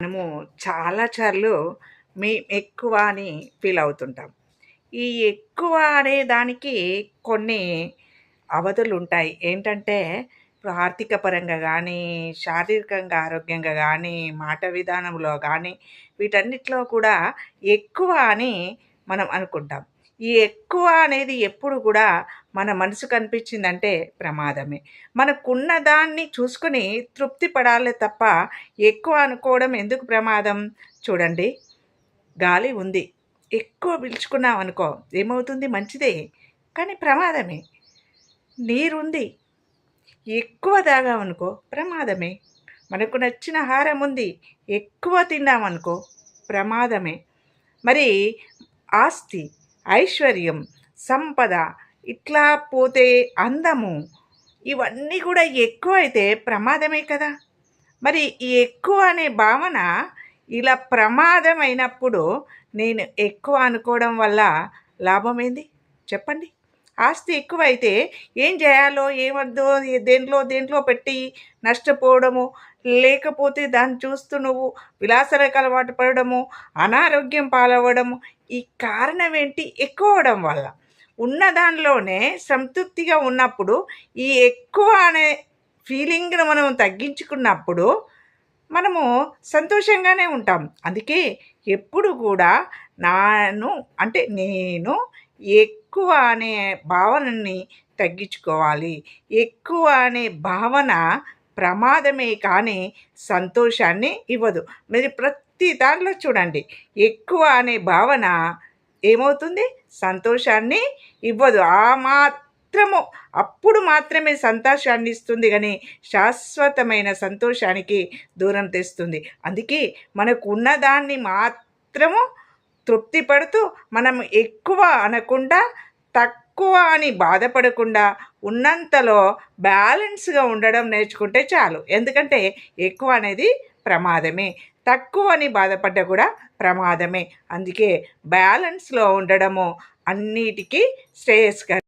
మనము చాలా సార్లు ఎక్కువ అని ఫీల్ అవుతుంటాం. ఈ ఎక్కువ అనే దానికి కొన్ని అవధులుంటాయి. ఏంటంటే, ఇప్పుడు ఆర్థిక పరంగా గానీ, శారీరకంగా ఆరోగ్యంగా గానీ, మాట విధానంలో గానీ, వీటన్నిటిలో కూడా ఎక్కువ అని మనం అనుకుంటాం. ఈ ఎక్కువ అనేది ఎప్పుడు గూడా మన మనసుకు అనిపించిందంటే ప్రమాదమే. మనకున్న దాన్ని చూసుకొని తృప్తి పడాలే తప్ప, ఎక్కువ అనుకోవడం ఎందుకు ప్రమాదం? చూడండి, గాలి ఉంది. ఎక్కువ పీల్చుకున్నామనుకో ఏమవుతుంది? మంచిదే. కానీ ప్రమాదమే. నీరుంది. ఎక్కువ తాగామనుకో ప్రమాదమే. మనకు నచ్చిన ఆహారం ఉంది. ఎక్కువ తిన్నామనుకో ప్రమాదమే. మరి ఆస్తి, ఐశ్వర్యం, సంపద ఇట్లా పోతే అందము ఇవన్నీ కూడా ఎక్కువైతే ప్రమాదమే కదా! మరి ఈ ఎక్కువ అనే భావన ఇలా ప్రమాదమైనప్పుడు నేను ఎక్కువ అనుకోవడం వల్ల లాభమేంది చెప్పండి? ఆస్తి ఎక్కువైతే ఏం చేయాలో, ఏమొద్దో, దేంట్లో పెట్టి నష్టపోవడము, లేకపోతే దాన్ని చూస్తూ నువ్వు విలాసాలకు అలవాటు పడడము, అనారోగ్యం పాలవ్వడము, ఈ కారణం ఏంటి? ఎక్కువ అవ్వడం వల్ల. ఉన్న దానిలోనే సంతృప్తిగా ఉన్నప్పుడు ఈ ఎక్కువ అనే ఫీలింగ్‌ను మనం తగ్గించుకున్నప్పుడు మనము సంతోషంగానే ఉంటాం. అందుకే ఎప్పుడు కూడా నేను ఎక్కువ అనే భావనని తగ్గించుకోవాలి. ఎక్కువ అనే భావన ప్రమాదమే కానీ సంతోషాన్ని ఇవ్వదు. మీరు ప్రతి దాంట్లో చూడండి, ఎక్కువ అనే భావన ఏమవుతుంది? సంతోషాన్ని ఇవ్వదు. అప్పుడు మాత్రమే సంతోషాన్ని ఇస్తుంది గానీ, శాశ్వతమైన సంతోషానికి దూరం తెస్తుంది. అందుకే మనకు ఉన్నదాన్ని మాత్రము తృప్తి పడుతూ, మనం ఎక్కువ అనకుండా, తక్కువ అని బాధపడకుండా, ఉన్నంతలో బ్యాలెన్స్‌గా ఉండడం నేర్చుకుంటే చాలు. ఎందుకంటే ఎక్కువ అనేది ప్రమాదమే. తక్కువ అని బాధపడ్డా కూడా ప్రమాదమే. అందుకే బ్యాలెన్స్‌లో ఉండడము అన్నిటికీ శ్రేయస్కరం.